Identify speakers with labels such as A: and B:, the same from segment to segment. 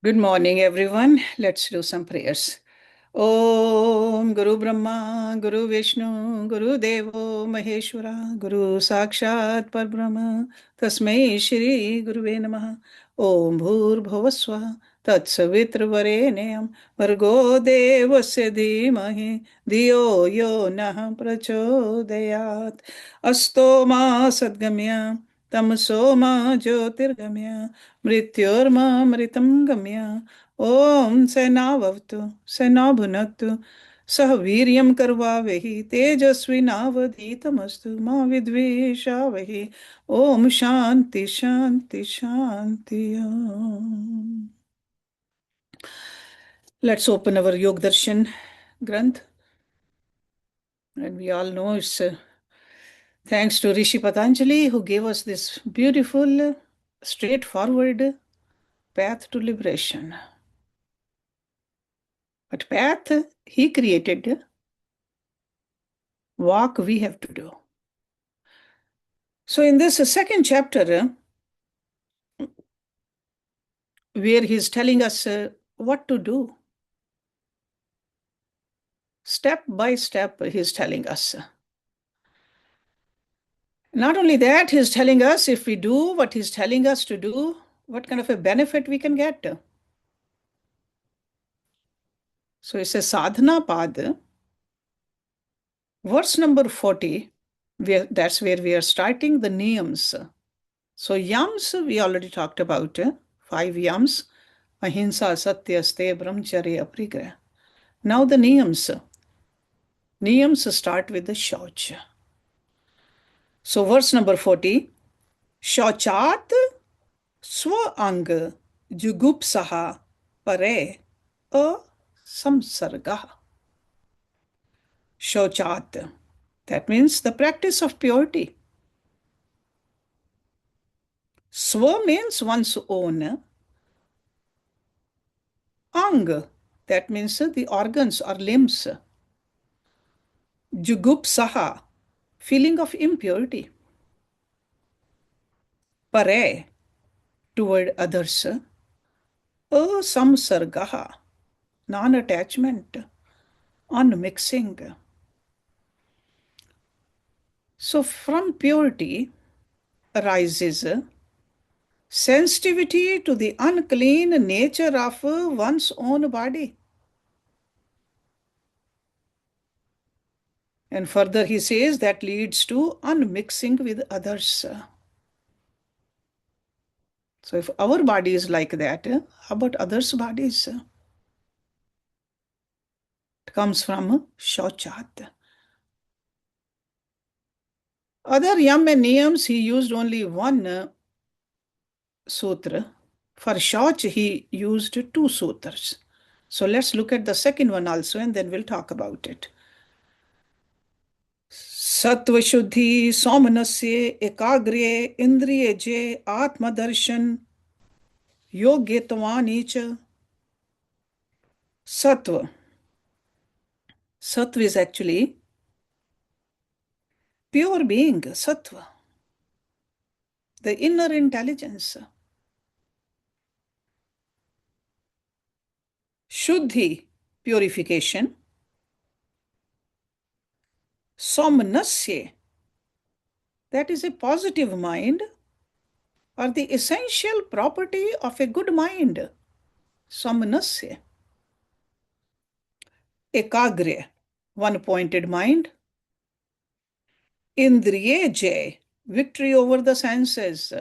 A: Good morning, everyone. Let's do some prayers. Om Guru Brahma, Guru Vishnu, Guru Devo Maheshwara, Guru Sakshat Parbrahma, Tasmai Shri Guruve Namaha. Om Bhur Bhuvaswa, Tatsavitr Vargo Devasya Dhimahi, Dhiyo Yo Nah Prachodayat, Asto Ma Sadgamya, Tamso Ma Jyotirgamya, Mrityurma Gamya. Om Senavavtu, Senabhunaktu, Sahaviryam Karvavehi, Tejasvi Navadhitamastu, Ma Vidvishavahi. Om Shanti, Shanti, Shanti. Om. Let's open our Yog Darshan Granth. And we all know it's thanks to Rishi Patanjali who gave us this beautiful, straightforward path to liberation. But path he created, walk we have to do. So in this second chapter, where he's telling us what to do, step by step, he's telling us. Not only that, he's telling us if we do what he's telling us to do, what kind of a benefit we can get. So it's a Sadhna Pad, verse number 40, that's where we are starting the niyams. So yams, we already talked about, 5 yams, ahimsa, satya, ste, brahmacharya, aparigraha. Now the niyams. Niyams start with the shauch. So verse number 40, Shauchat swang jugupsaha pare a samsarga. Shauchat, that means the practice of purity. Swa means one's own. Ang, that means the organs or limbs. Jugupsaha, feeling of impurity. Pare, toward others. Asamsargaha, non-attachment, unmixing. So from purity arises sensitivity to the unclean nature of one's own body. And further he says that leads to unmixing with others. So if our body is like that, how about others' bodies? It comes from Shauchat. Other yam and niyams, he used only one sutra. For Shauch, he used 2 sutras. So let's look at the second one also and then we'll talk about it. Sattva Shuddhi Somanasya Ekagre Indriye Je Atma Darshan Yogyatavani Cha. Sattva. Sattva is actually pure being, Sattva, the inner intelligence. Shuddhi, purification. Somnasya, that is a positive mind or the essential property of a good mind. Somnasya. Ekagre, one-pointed mind. Indriye jay, victory over the senses.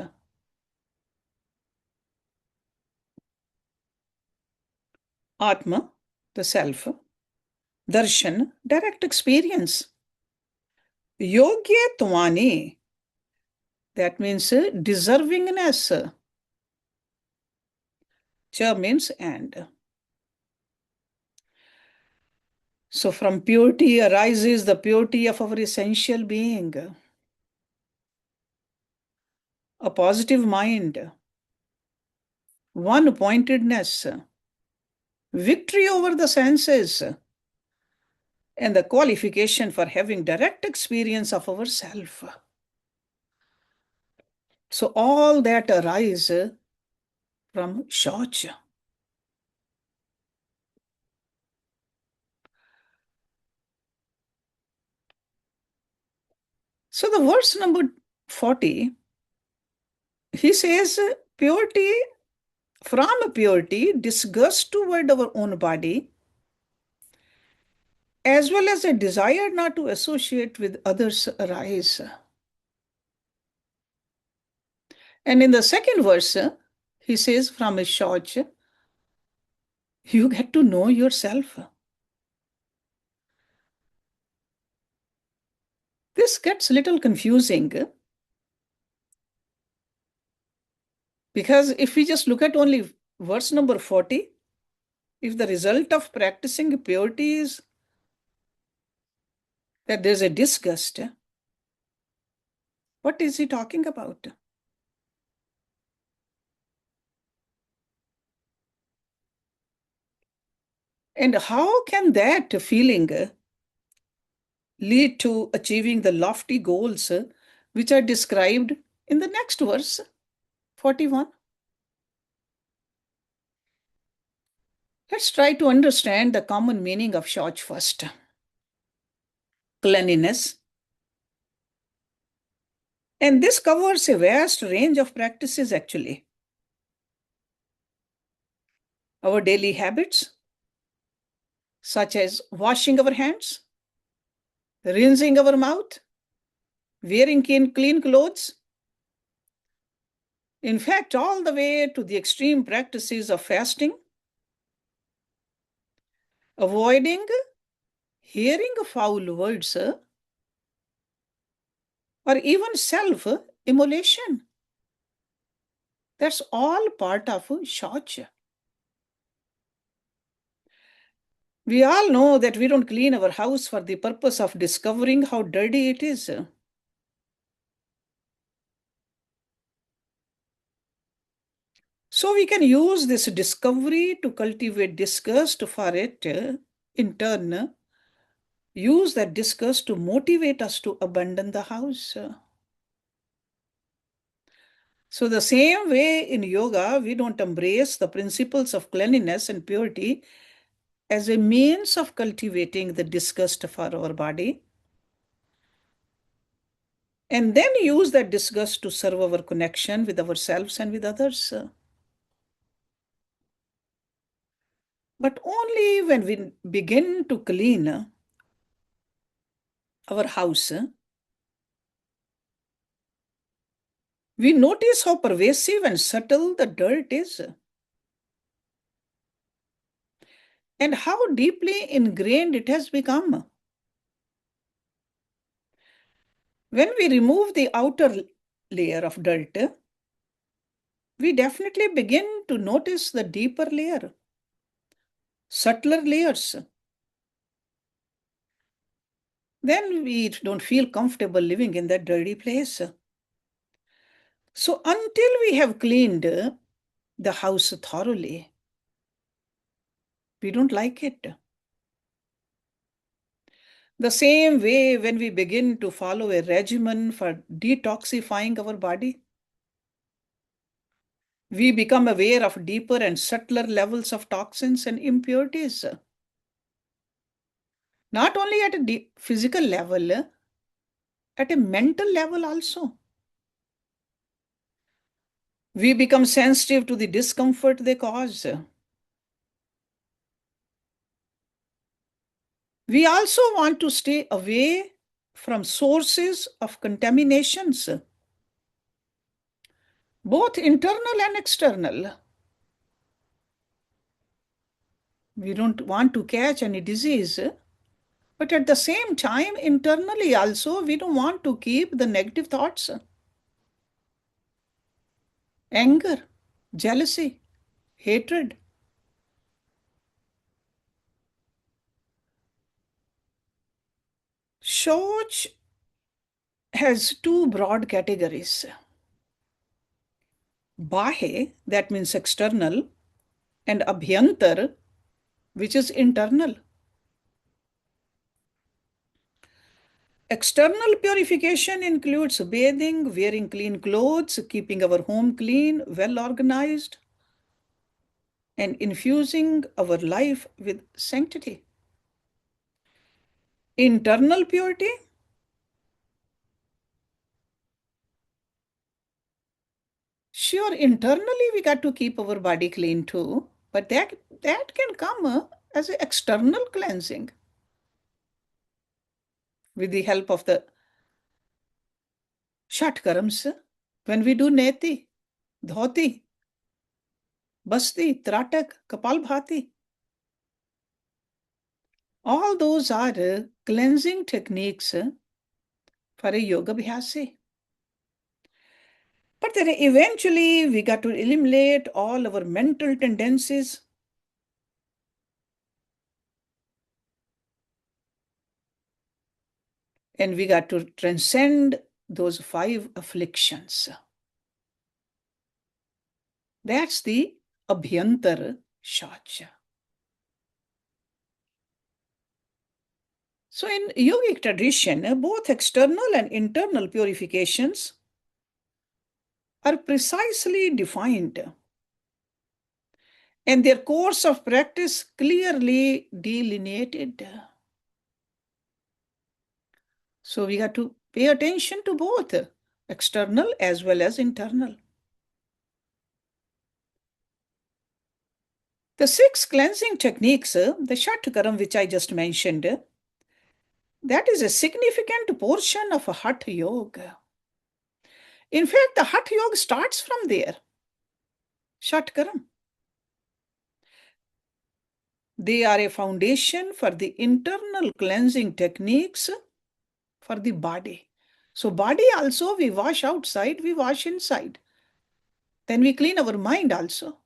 A: Atma, the self. Darshan, direct experience. Yogya Tvani, that means deservingness. Cha means and. So from purity arises the purity of our essential being. A positive mind. One-pointedness. Victory over the senses. And the qualification for having direct experience of ourself. So all that arises from Shauch. So the verse number 40, he says, purity, from purity, disgust toward our own body, as well as a desire not to associate with others arise. And in the second verse, he says, from his shouch, you get to know yourself. This gets a little confusing because if we just look at only verse number 40, if the result of practicing purity is that there's a disgust, what is he talking about? And how can that feeling lead to achieving the lofty goals which are described in the next verse, 41? Let's try to understand the common meaning of shouch first. Cleanliness. And this covers a vast range of practices actually. Our daily habits, such as washing our hands, rinsing our mouth, wearing clean clothes. In fact, all the way to the extreme practices of fasting, avoiding hearing foul words, or even self-immolation. That's all part of shouch. We all know that we don't clean our house for the purpose of discovering how dirty it is. So we can use this discovery to cultivate disgust for it, in turn, use that disgust to motivate us to abandon the house. So the same way in yoga, we don't embrace the principles of cleanliness and purity as a means of cultivating the disgust for our body, and then use that disgust to serve our connection with ourselves and with others. But only when we begin to clean our house, we notice how pervasive and subtle the dirt is, and how deeply ingrained it has become. When we remove the outer layer of dirt, we definitely begin to notice the deeper layer, subtler layers. Then we don't feel comfortable living in that dirty place. So until we have cleaned the house thoroughly, we don't like it. The same way, when we begin to follow a regimen for detoxifying our body, we become aware of deeper and subtler levels of toxins and impurities. Not only at a physical level, at a mental level also. We become sensitive to the discomfort they cause. We also want to stay away from sources of contaminations, both internal and external. We don't want to catch any disease, but at the same time, internally also, we don't want to keep the negative thoughts, anger, jealousy, hatred. Shouch has two broad categories. Bahe, that means external, and abhyantar, which is internal. External purification includes bathing, wearing clean clothes, keeping our home clean, well organized, and infusing our life with sanctity. Internal purity Sure, internally we got to keep our body clean too, but that can come as an external cleansing with the help of the Shatkarams. When we do neti, dhoti, basti, tratak, kapalbhati, all those are cleansing techniques for a yoga abhyasi. But then eventually we got to eliminate all our mental tendencies. And we got to transcend those 5 afflictions. That's the Abhyantar Shaucha. So in yogic tradition, both external and internal purifications are precisely defined and their course of practice clearly delineated. So we got to pay attention to both external as well as internal. The 6 cleansing techniques, the Shatkaram which I just mentioned, that is a significant portion of a Hatha Yoga. In fact, the Hatha Yoga starts from there. Shatkaram. They are a foundation for the internal cleansing techniques for the body. So body also we wash outside, we wash inside. Then we clean our mind also.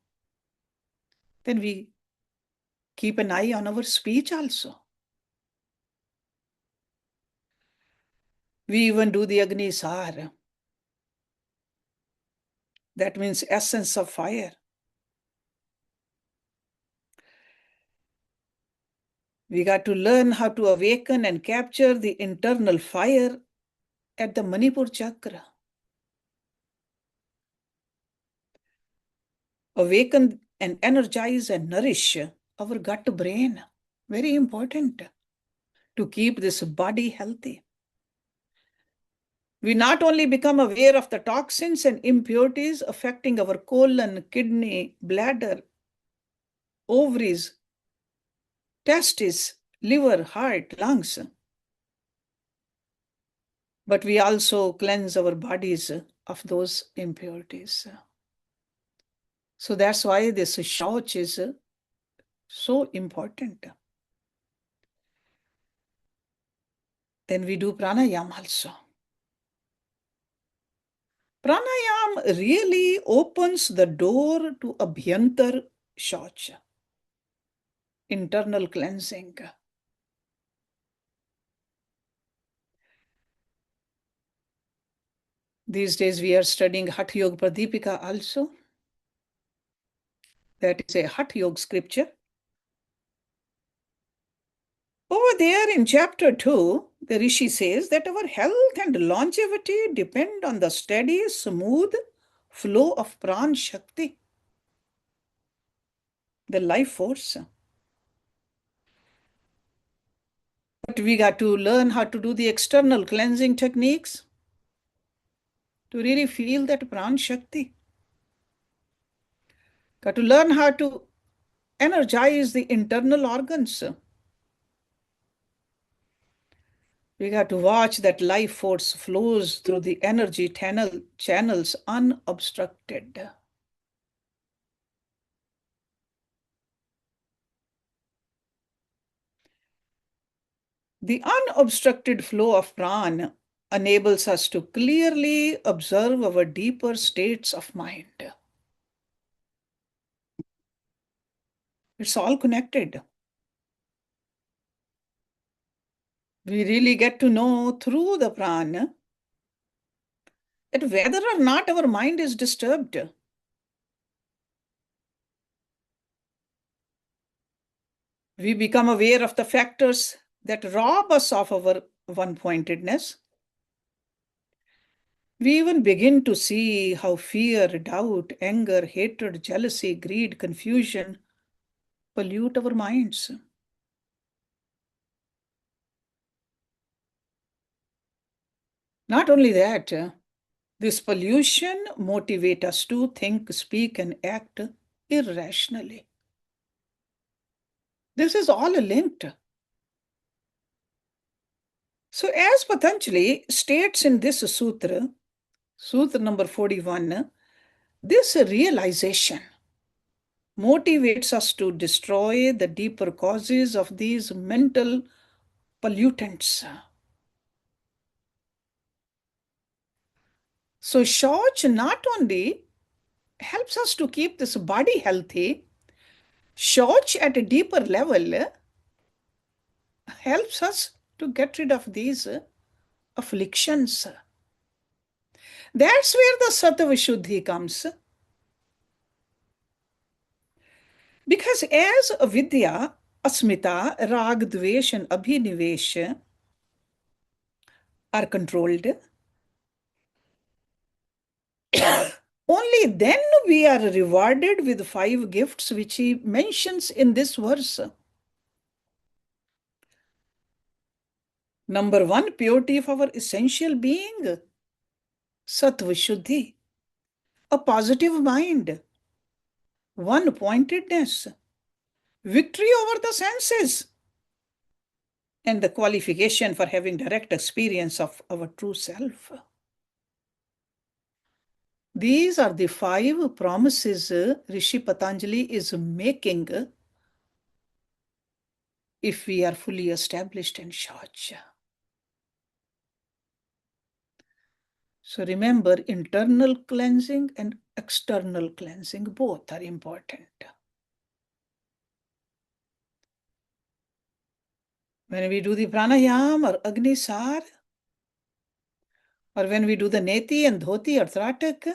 A: Then we keep an eye on our speech also. We even do the Agni Sar. That means essence of fire. We got to learn how to awaken and capture the internal fire at the Manipur chakra. Awaken and energize and nourish our gut brain. Very important to keep this body healthy. We not only become aware of the toxins and impurities affecting our colon, kidney, bladder, ovaries, testes, liver, heart, lungs, but we also cleanse our bodies of those impurities. So that's why this shauch is so important. Then we do pranayam also. Pranayam really opens the door to abhyantar shauch, internal cleansing. These days we are studying Hatha Yoga Pradipika also. That is a Hatha Yoga scripture. Over there in chapter 2, the Rishi says that our health and longevity depend on the steady, smooth flow of Pran Shakti, the life force. But we got to learn how to do the external cleansing techniques to really feel that Pran Shakti. Got to learn how to energize the internal organs. We got to watch that life force flows through the energy channels unobstructed. The unobstructed flow of pran enables us to clearly observe our deeper states of mind. It's all connected. We really get to know through the pran that whether or not our mind is disturbed. We become aware of the factors that rob us of our one-pointedness. We even begin to see how fear, doubt, anger, hatred, jealousy, greed, confusion pollute our minds. Not only that, This pollution motivates us to think, speak, and act irrationally. This is all linked. So, as Patanjali states in this sutra, Sutra number 41, this realization motivates us to destroy the deeper causes of these mental pollutants. So, Shauch not only helps us to keep this body healthy, Shauch at a deeper level helps us to get rid of these afflictions. That's where the Sattva Shuddhi comes. Because as avidya, asmita, rag, dvesh, and abhinivesh are controlled, only then we are rewarded with 5 gifts which he mentions in this verse. Number 1, purity of our essential being, sattva shuddhi, a positive mind, one pointedness, victory over the senses, and the qualification for having direct experience of our true self. These are the 5 promises Rishi Patanjali is making if we are fully established in Shauch. So remember, internal cleansing and external cleansing, both are important. When we do the pranayam or agnisar, or when we do the neti and dhoti or tratak,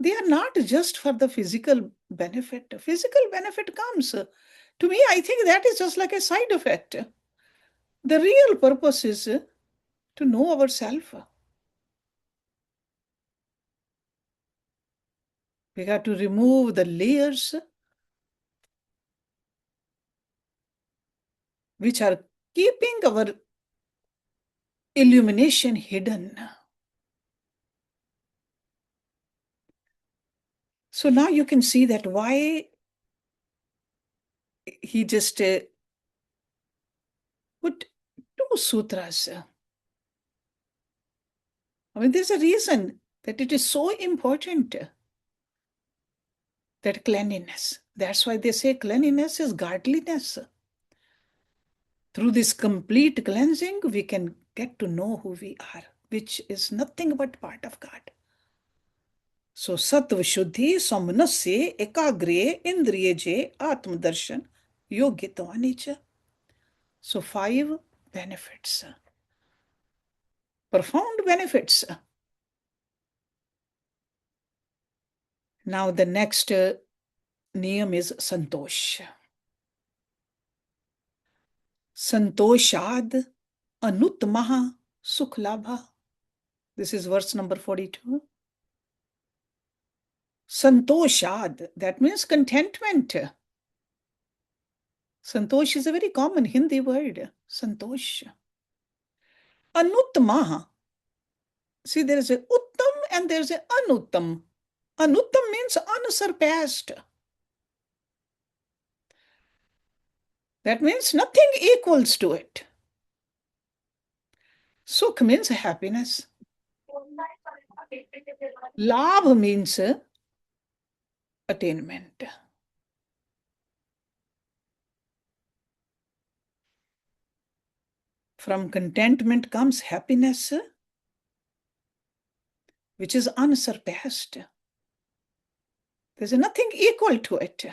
A: they are not just for the physical benefit. Physical benefit comes. To me, I think that is just like a side effect. The real purpose is to know ourselves. We got to remove the layers which are keeping our illumination hidden. So now you can see that why he just put 2 sutras. I mean, there's a reason that it is so important, that cleanliness. That's why they say cleanliness is godliness. Through this complete cleansing, we can get to know who we are, which is nothing but part of God. So, sattva shuddhi samnasya ekagre indriyeje atmadarshan yogitavani cha. So, 5 benefits, profound benefits. Now, the next niyam is santosh. Santoshad anuttamaha sukhlabha. This is verse number 42. Santoshad, that means contentment. Santosh is a very common Hindi word. Santosh. Anuttamaha. See, there is a uttam and there is a anuttam. Anuttam means unsurpassed. That means nothing equals to it. Sukh means happiness. Labh means attainment. From contentment comes happiness, which is unsurpassed. There's nothing equal to it.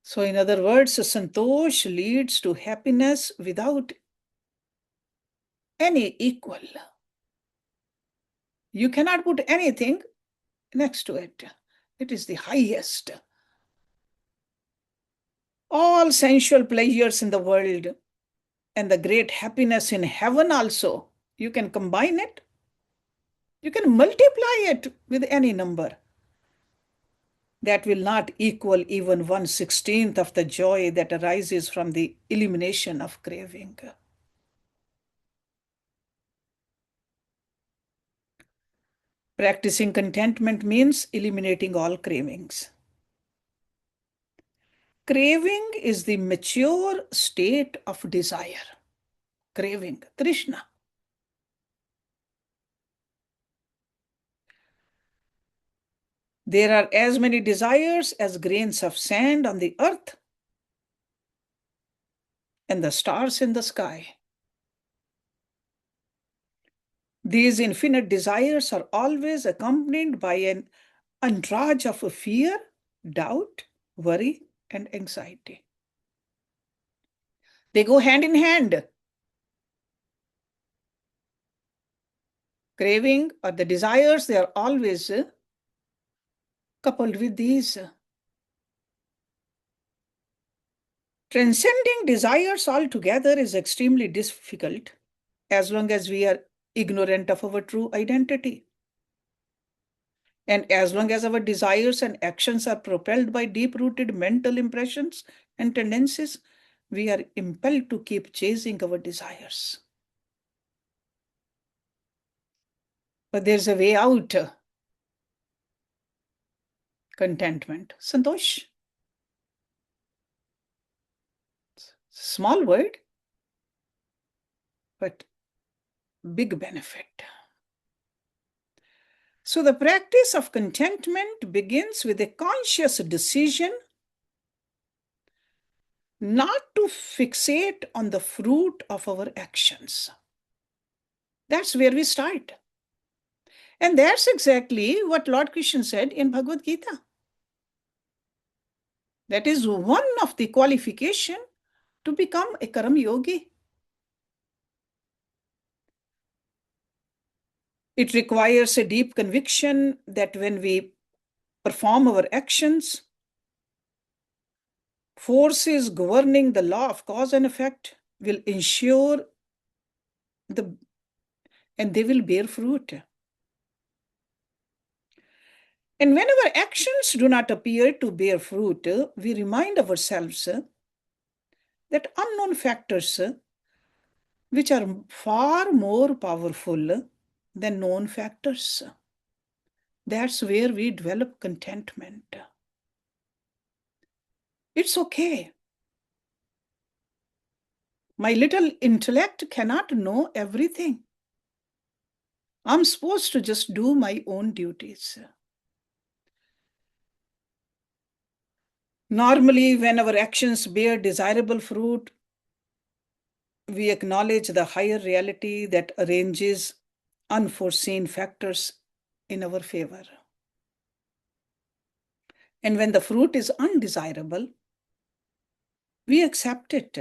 A: So, in other words, santosh leads to happiness without any equal. You cannot put anything next to it. It is the highest. All sensual pleasures in the world and the great happiness in heaven also, you can combine it. You can multiply it with any number. That will not equal even 1/16 of the joy that arises from the elimination of craving. Practicing contentment means eliminating all cravings. Craving is the mature state of desire. Craving, Krishna. There are as many desires as grains of sand on the earth and the stars in the sky. These infinite desires are always accompanied by an entourage of fear, doubt, worry, and anxiety. They go hand in hand. Craving or the desires, they are always coupled with these. Transcending desires altogether is extremely difficult as long as we are ignorant of our true identity. And as long as our desires and actions are propelled by deep-rooted mental impressions and tendencies, we are impelled to keep chasing our desires. But there's a way out. Contentment. Santosh. Small word, but big benefit. So the practice of contentment begins with a conscious decision not to fixate on the fruit of our actions. That's where we start. And that's exactly what Lord Krishna said in Bhagavad Gita. That is one of the qualifications to become a Karam Yogi. It requires a deep conviction that when we perform our actions, forces governing the law of cause and effect will ensure and they will bear fruit. And when our actions do not appear to bear fruit, we remind ourselves that unknown factors, which are far more powerful than known factors, that's where we develop contentment. It's okay. My little intellect cannot know everything. I'm supposed to just do my own duties. Normally, when our actions bear desirable fruit, we acknowledge the higher reality that arranges unforeseen factors in our favor. And when the fruit is undesirable, we accept it.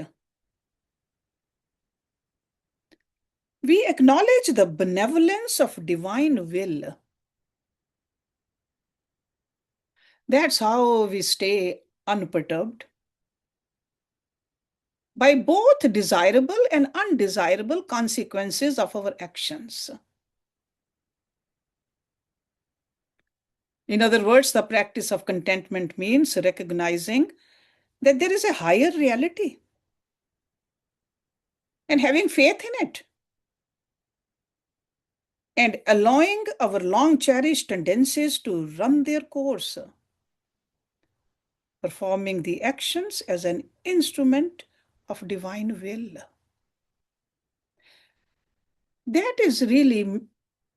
A: We acknowledge the benevolence of divine will. That's how we stay unperturbed by both desirable and undesirable consequences of our actions. In other words, the practice of contentment means recognizing that there is a higher reality and having faith in it and allowing our long-cherished tendencies to run their course, performing the actions as an instrument of divine will. That is really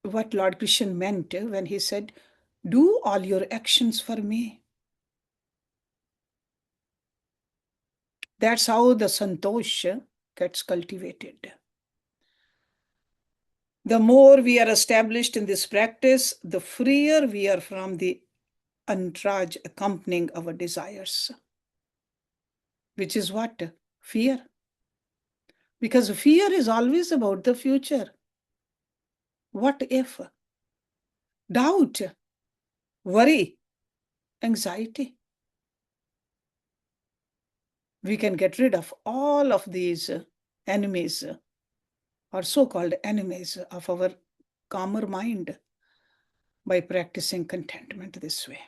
A: what Lord Krishna meant when he said, "Do all your actions for me." That's how the santosh gets cultivated. The more we are established in this practice, the freer we are from the entourage accompanying our desires. Which is what? Fear. Because fear is always about the future. What if? Doubt, worry, anxiety. We can get rid of all of these enemies or so-called enemies of our calmer mind by practicing contentment this way.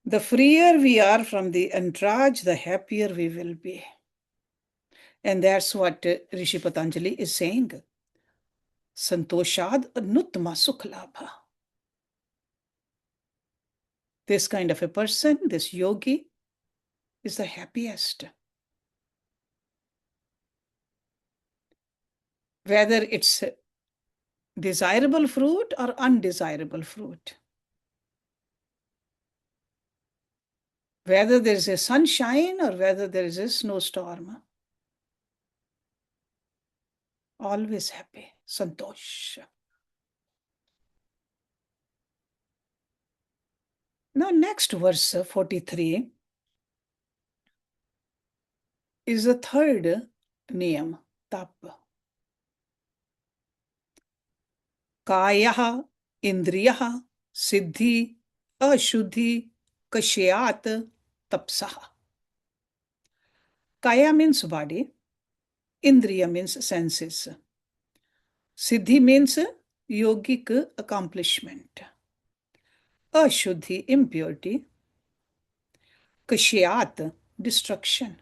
A: The freer we are from the entourage, the happier we will be. And that's what Rishi Patanjali is saying. Santoshad Nutma Sukhlabha. This kind of a person, this yogi, is the happiest. Whether it's desirable fruit or undesirable fruit. Whether there is a sunshine or whether there is a snowstorm. Always happy, santosh. Now, next verse 43 is the third niyam, tap. Kaya, indriya, siddhi, ashuddhi, kashyat, tapsaha. Kaya means body, indriya means senses. Siddhi means yogic accomplishment. Ashuddhi, impurity. Kashyat, destruction.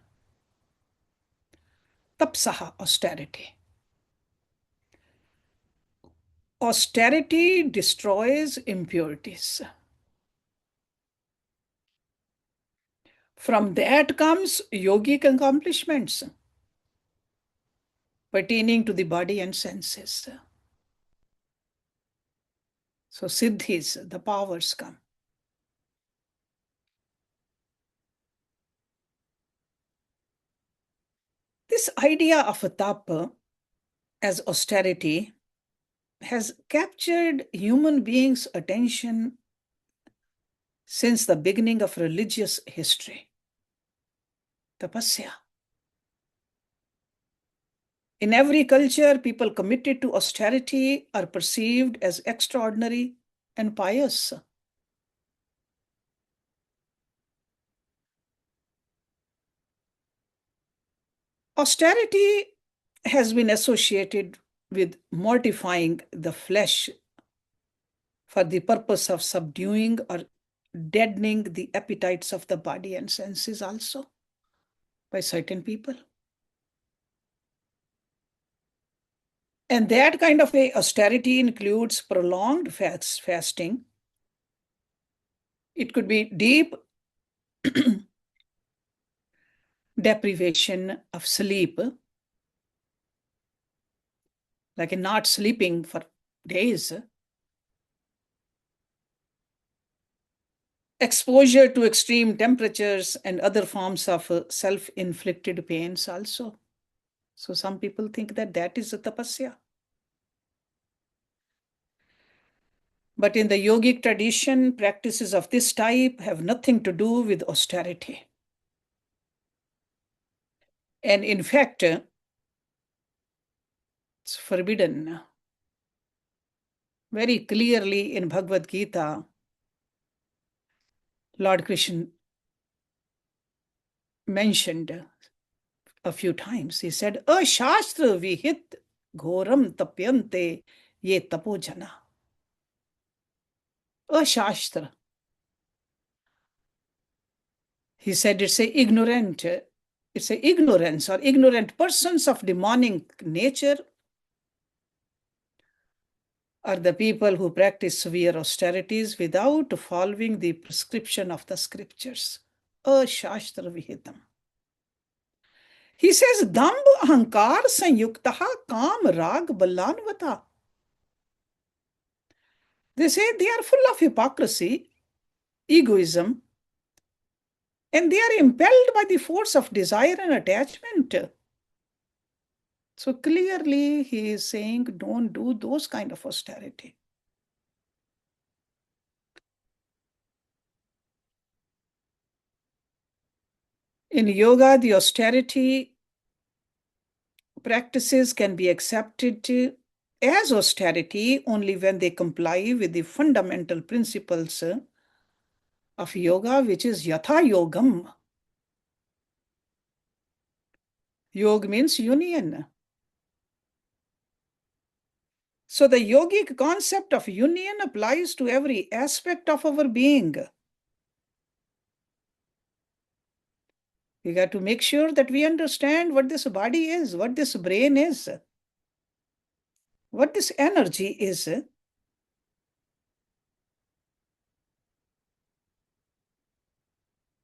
A: Tapsaha, austerity. Austerity destroys impurities. From that comes yogic accomplishments pertaining to the body and senses. So siddhis, the powers come. This idea of a tapa as austerity has captured human beings' attention since the beginning of religious history. Tapasya. In every culture, people committed to austerity are perceived as extraordinary and pious. Austerity has been associated with mortifying the flesh for the purpose of subduing or deadening the appetites of the body and senses also by certain people. And that kind of a austerity includes prolonged fasting. It could be deep deprivation of sleep, like not sleeping for days. Exposure to extreme temperatures and other forms of self-inflicted pains also. So some people think that that is a tapasya. But in the yogic tradition, practices of this type have nothing to do with austerity. And in fact, it's forbidden. Very clearly in Bhagavad Gita, Lord Krishna mentioned a few times. He said, Ashastra vihit ghoram tapyante ye tapojana. Ashastra. He said it's a ignorance or ignorant persons of demonic nature are the people who practice severe austerities without following the prescription of the scriptures. Ashastra vihitam. He says, Dambh ahankar sanyuktaha kam rag balanvata. They say they are full of hypocrisy, egoism, and they are impelled by the force of desire and attachment. So clearly he is saying, don't do those kind of austerity. In yoga, the austerity practices can be accepted as austerity only when they comply with the fundamental principles of yoga, which is yatha yogam. Yoga means union. So the yogic concept of union applies to every aspect of our being. We got to make sure that we understand what this body is, what this brain is, what this energy is.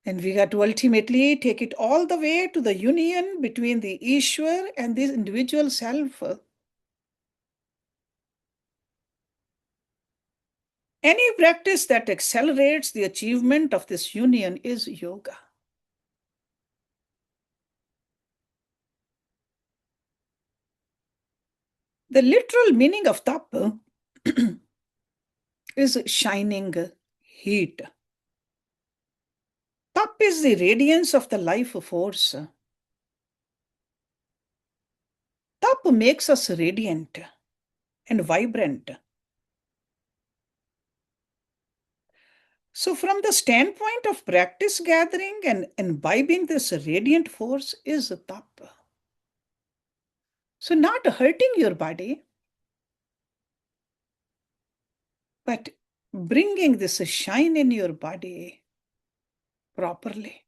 A: And we got to ultimately take it all the way to the union between the Ishwar and this individual self. Any practice that accelerates the achievement of this union is yoga. The literal meaning of tapa is shining heat. Tap is the radiance of the life force. Tap makes us radiant and vibrant. So, from the standpoint of practice gathering and imbibing this radiant force is tap. So, not hurting your body, but bringing this shine in your body properly.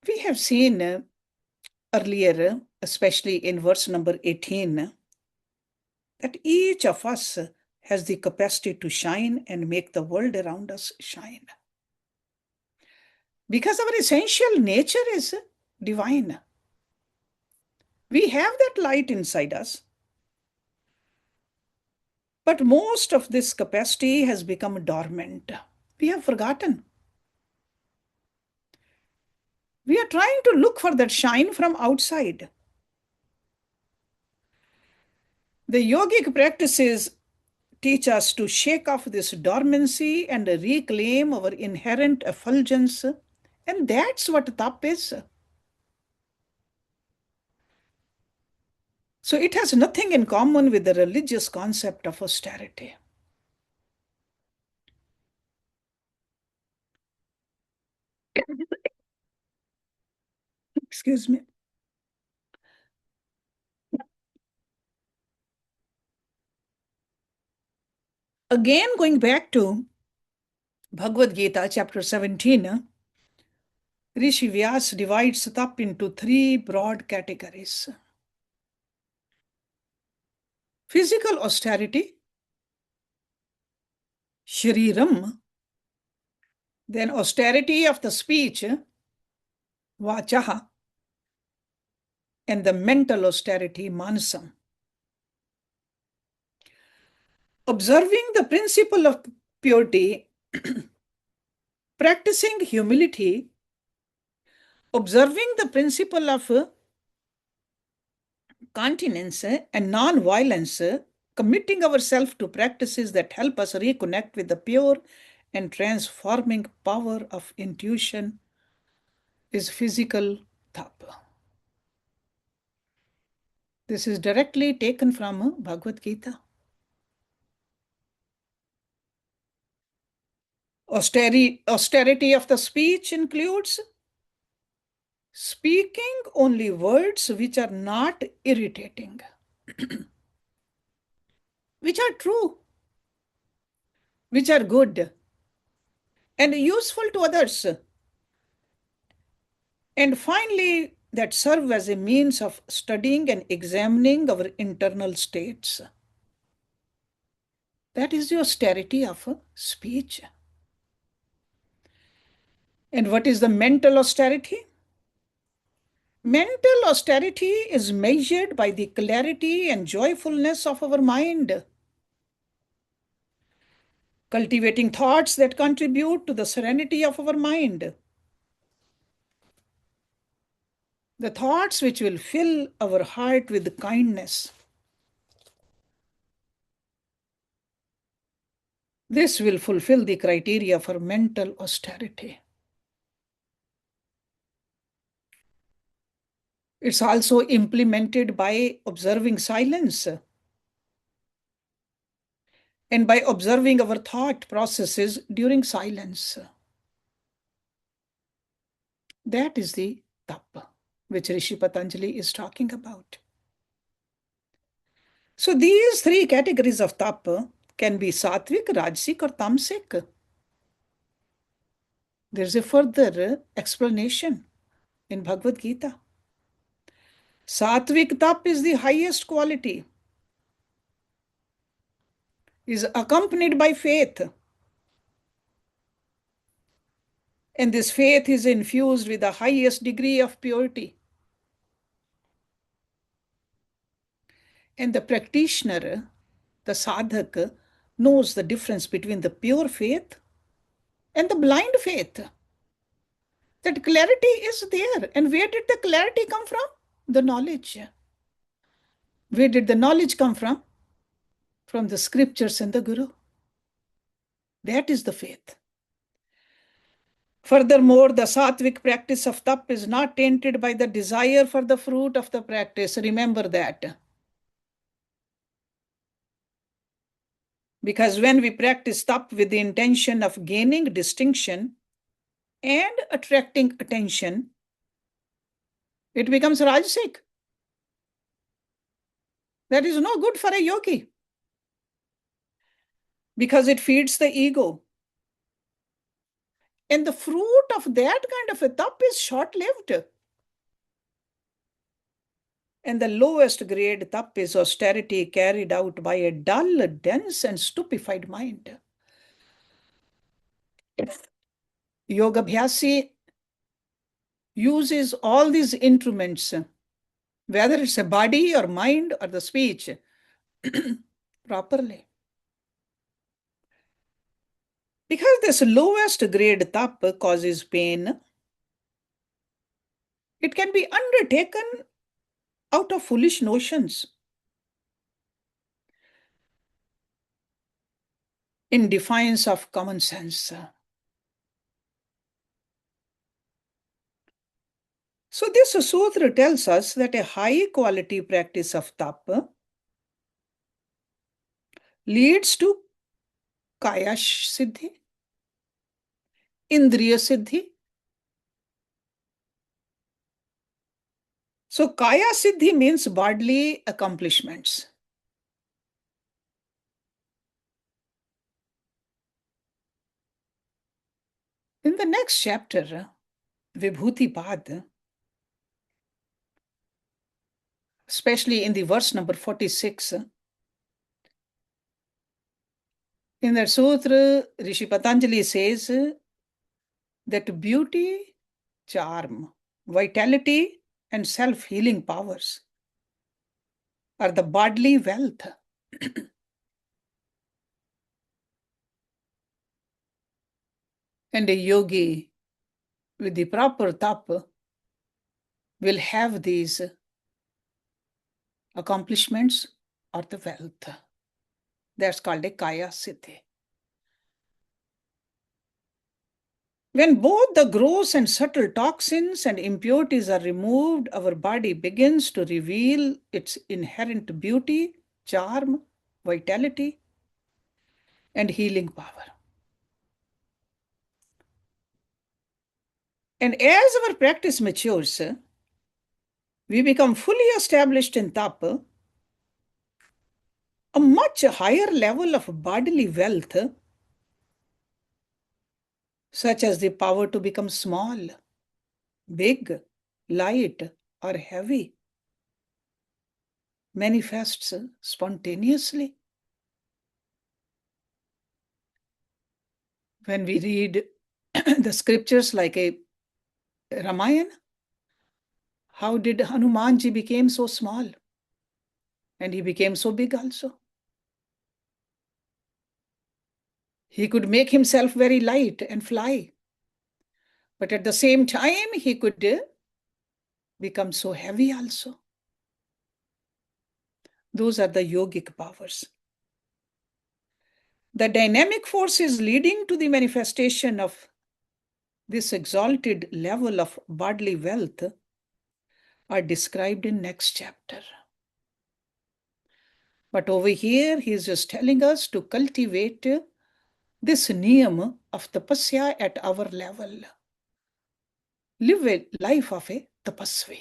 A: We have seen earlier, especially in verse number 18, that each of us has the capacity to shine and make the world around us shine. Because our essential nature is divine. We have that light inside us. But most of this capacity has become dormant. We have forgotten. We are trying to look for that shine from outside. The yogic practices teach us to shake off this dormancy and reclaim our inherent effulgence. And that's what tap is. So it has nothing in common with the religious concept of austerity. Excuse me. Again, going back to Bhagavad Gita, chapter 17, Rishi Vyas divides tap into three broad categories. Physical austerity, shriram, then austerity of the speech, vachaha, and the mental austerity, manasam. Observing the principle of purity, practicing humility, observing the principle of continence and non-violence, committing ourselves to practices that help us reconnect with the pure and transforming power of intuition is physical tapa. This is directly taken from Bhagavad Gita. Austerity of the speech includes speaking only words which are not irritating, which are true, which are good and useful to others. And finally, that serve as a means of studying and examining our internal states. That is the austerity of speech. And what is the mental austerity? Mental austerity is measured by the clarity and joyfulness of our mind, cultivating thoughts that contribute to the serenity of our mind, the thoughts which will fill our heart with kindness. This will fulfill the criteria for mental austerity. It's also implemented by observing silence and by observing our thought processes during silence. That is the tapa, which Rishi Patanjali is talking about. So these three categories of tapa can be sattvic, rajasic, or tamasic. There's a further explanation in Bhagavad Gita. Sattvic tap is the highest quality, is accompanied by faith. And this faith is infused with the highest degree of purity. And the practitioner, the sadhak, knows the difference between the pure faith and the blind faith. That clarity is there. And where did the clarity come from? The knowledge. Where did the knowledge come from? From the scriptures and the Guru. That is the faith. Furthermore, the sattvic practice of tap is not tainted by the desire for the fruit of the practice. Remember that. Because when we practice tap with the intention of gaining distinction and attracting attention, it becomes rajasic. That is no good for a yogi because it feeds the ego. And the fruit of that kind of a tap is short-lived. And the lowest grade tap is austerity carried out by a dull, dense, and stupefied mind. Yoga Bhyasi uses all these instruments, whether it's a body or mind or the speech, properly. Because this lowest grade tap causes pain, it can be undertaken out of foolish notions, in defiance of common sense. So this sutra tells us that a high quality practice of tap leads to kaya siddhi, indriya siddhi. So kaya siddhi means bodily accomplishments. In the next chapter, Vibhuti Pad, especially in the verse number 46, in that sutra, Rishi Patanjali says that beauty, charm, vitality, and self-healing powers are the bodily wealth. And a yogi with the proper tap will have these accomplishments or the wealth. That's called a kaya siddhi. When both the gross and subtle toxins and impurities are removed, our body begins to reveal its inherent beauty, charm, vitality, and healing power. And as our practice matures, we become fully established in tap, a much higher level of bodily wealth, such as the power to become small, big, light, or heavy, manifests spontaneously. When we read the scriptures like a Ramayana, how did Hanumanji became so small? And he became so big also. He could make himself very light and fly. But at the same time, he could become so heavy also. Those are the yogic powers. The dynamic forces leading to the manifestation of this exalted level of bodily wealth are described in next chapter. But over here, he is just telling us to cultivate this niyam of tapasya at our level. Live a life of a tapasvi.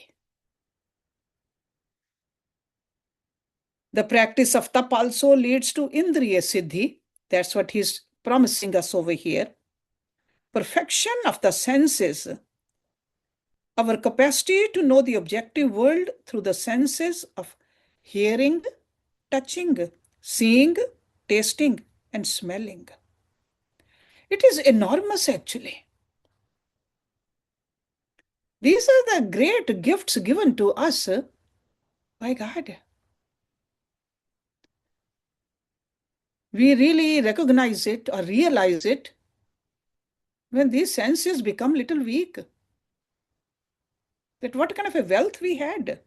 A: The practice of tap also leads to indriya siddhi. That's what he's promising us over here. Perfection of the senses Our capacity to know the objective world through the senses of hearing, touching, seeing, tasting, and smelling. It is enormous, actually. These are the great gifts given to us by God. We really recognize it or realize it when these senses become little weak. That what kind of a wealth we had.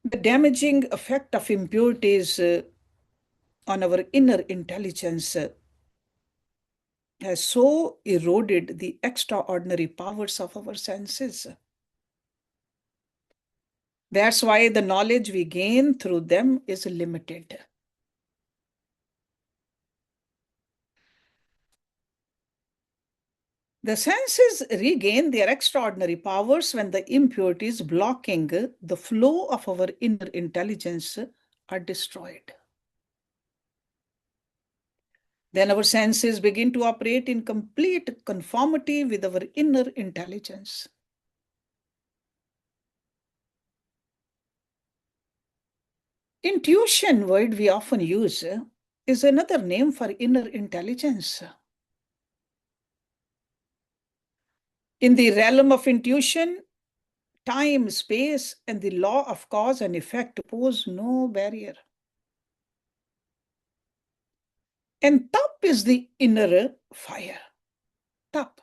A: The damaging effect of impurities on our inner intelligence has so eroded the extraordinary powers of our senses. That's why the knowledge we gain through them is limited. The senses regain their extraordinary powers when the impurities blocking the flow of our inner intelligence are destroyed. Then our senses begin to operate in complete conformity with our inner intelligence. Intuition, word we often use, is another name for inner intelligence. In the realm of intuition, time, space, and the law of cause and effect pose no barrier. And tap is the inner fire. Tap.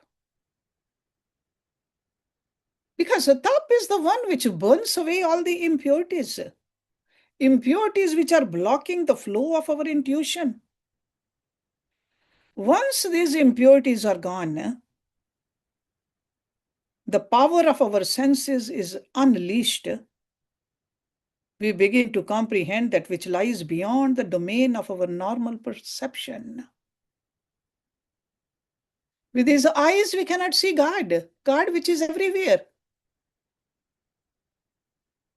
A: Because the tap is the one which burns away all the impurities. Impurities which are blocking the flow of our intuition. Once these impurities are gone, the power of our senses is unleashed. We begin to comprehend that which lies beyond the domain of our normal perception. With these eyes, we cannot see God, God which is everywhere.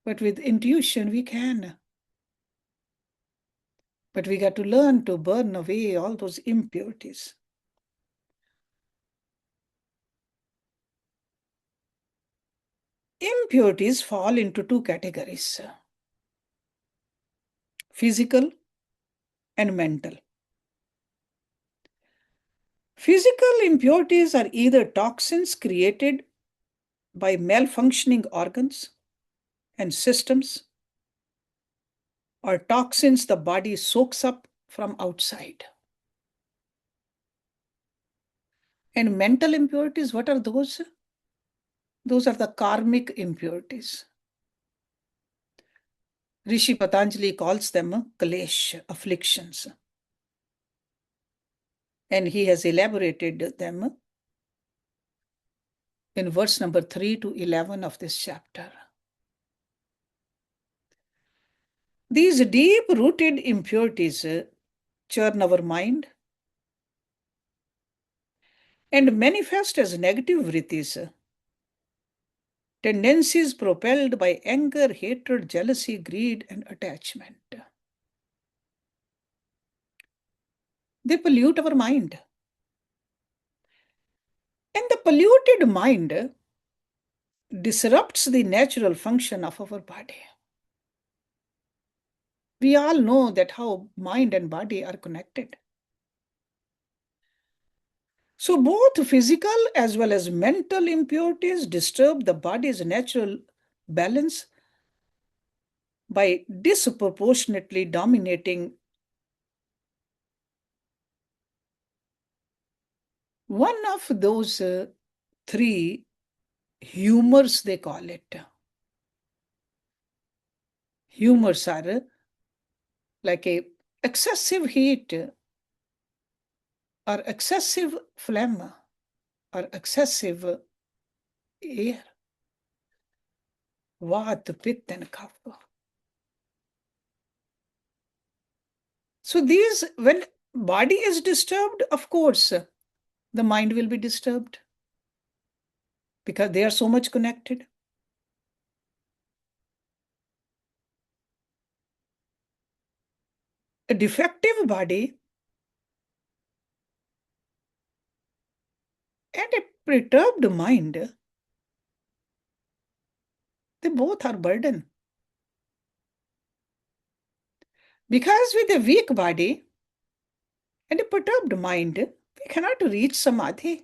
A: But with intuition, we can. But we got to learn to burn away all those impurities. Impurities fall into two categories: physical and mental. Physical impurities are either toxins created by malfunctioning organs and systems, or toxins the body soaks up from outside. And mental impurities, what are those? Those are the karmic impurities. Rishi Patanjali calls them kalesh, afflictions. And he has elaborated them in verse number 3 to 11 of this chapter. These deep-rooted impurities churn our mind and manifest as negative vrittis, tendencies propelled by anger, hatred, jealousy, greed, and attachment. They pollute our mind. And the polluted mind disrupts the natural function of our body. We all know that how mind and body are connected. So both physical as well as mental impurities disturb the body's natural balance by disproportionately dominating one of those three humors, they call it. Humors are like a excessive heat or excessive phlegm or excessive air, Vata, Pitta, and Kapha. So these, when body is disturbed, of course, the mind will be disturbed because they are so much connected. A defective body and a perturbed mind, they both are burden. Because with a weak body and a perturbed mind, we cannot reach samadhi.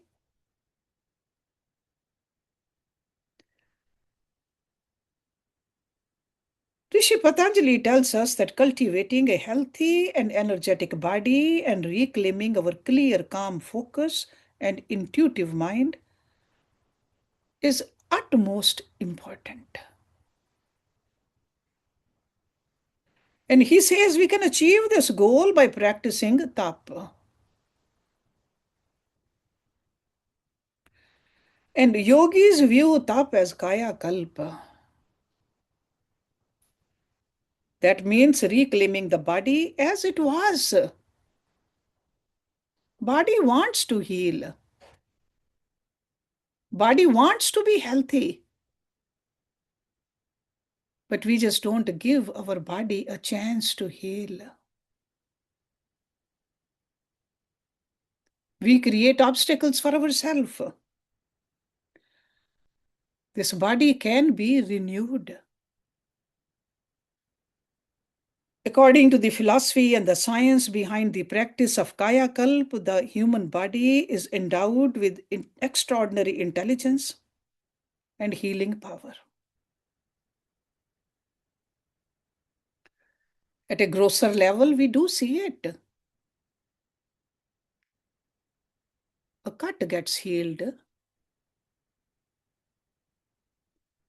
A: Rishi Patanjali tells us that cultivating a healthy and energetic body and reclaiming our clear, calm focus and intuitive mind is utmost important. And he says we can achieve this goal by practicing tapa. And yogis view tapa as kaya kalpa. That means reclaiming the body as it was. Body wants to heal. Body wants to be healthy. But we just don't give our body a chance to heal. We create obstacles for ourselves. This body can be renewed. According to the philosophy and the science behind the practice of Kaya Kalp, the human body is endowed with extraordinary intelligence and healing power. At a grosser level, we do see it. A cut gets healed.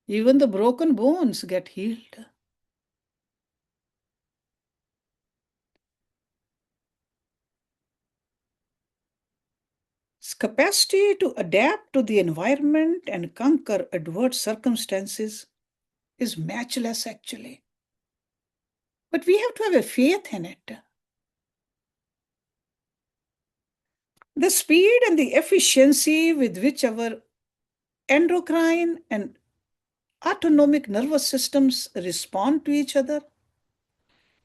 A: Even the broken bones get healed. Its capacity to adapt to the environment and conquer adverse circumstances is matchless, actually. But we have to have a faith in it. The speed and the efficiency with which our endocrine and autonomic nervous systems respond to each other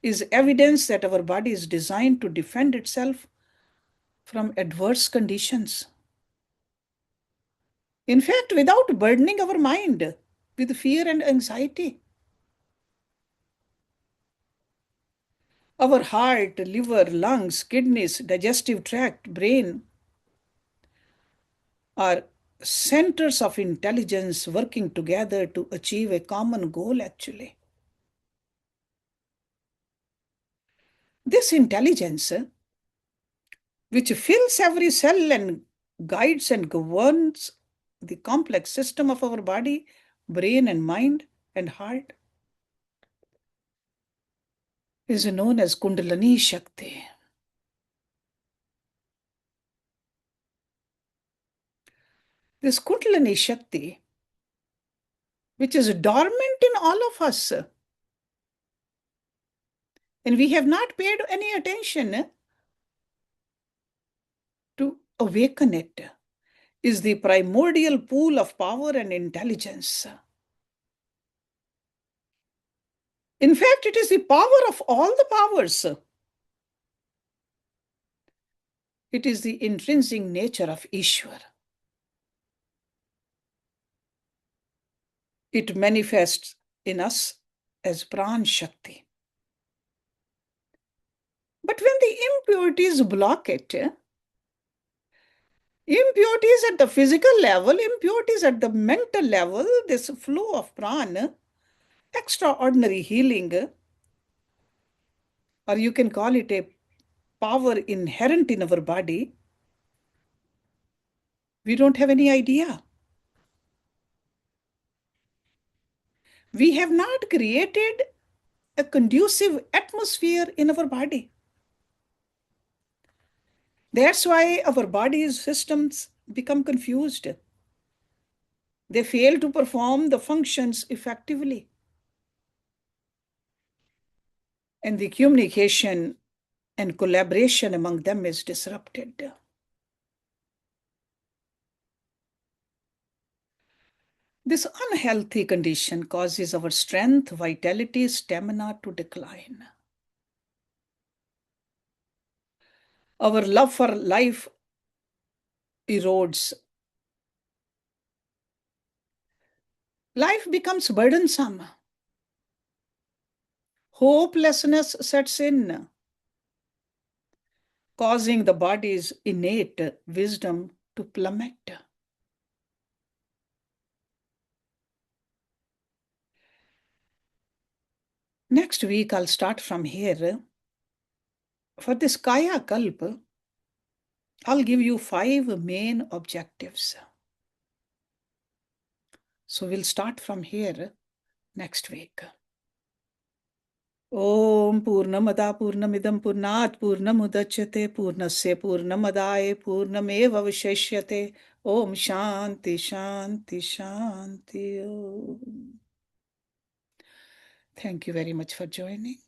A: is evidence that our body is designed to defend itself from adverse conditions. In fact, without burdening our mind with fear and anxiety. Our heart, liver, lungs, kidneys, digestive tract, brain are centers of intelligence working together to achieve a common goal, actually. This intelligence, which fills every cell and guides and governs the complex system of our body, brain, and mind and heart, is known as Kundalini Shakti. This Kundalini Shakti, which is dormant in all of us, and we have not paid any attention to awaken it, is the primordial pool of power and intelligence. In fact, it is the power of all the powers. It is the intrinsic nature of Ishwar. It manifests in us as Pran Shakti. But when the impurities block it, impurities at the physical level, impurities at the mental level, this flow of Pran, extraordinary healing, or you can call it a power inherent in our body, we don't have any idea. We have not created a conducive atmosphere in our body. That's why our body's systems become confused. They fail to perform the functions effectively. And the communication and collaboration among them is disrupted. This unhealthy condition causes our strength, vitality, stamina to decline. Our love for life erodes. Life becomes burdensome. Hopelessness sets in, causing the body's innate wisdom to plummet. Next week, I'll start from here. For this Kaya Kalpa, I'll give you 5 main objectives. So we'll start from here next week. Om Purnamada Purnamidam Purnat Purnamudachyate Purnasya Purnamadaye Purnameva Vishishyate. Om Shanti Shanti Shanti Om. Thank you very much for joining.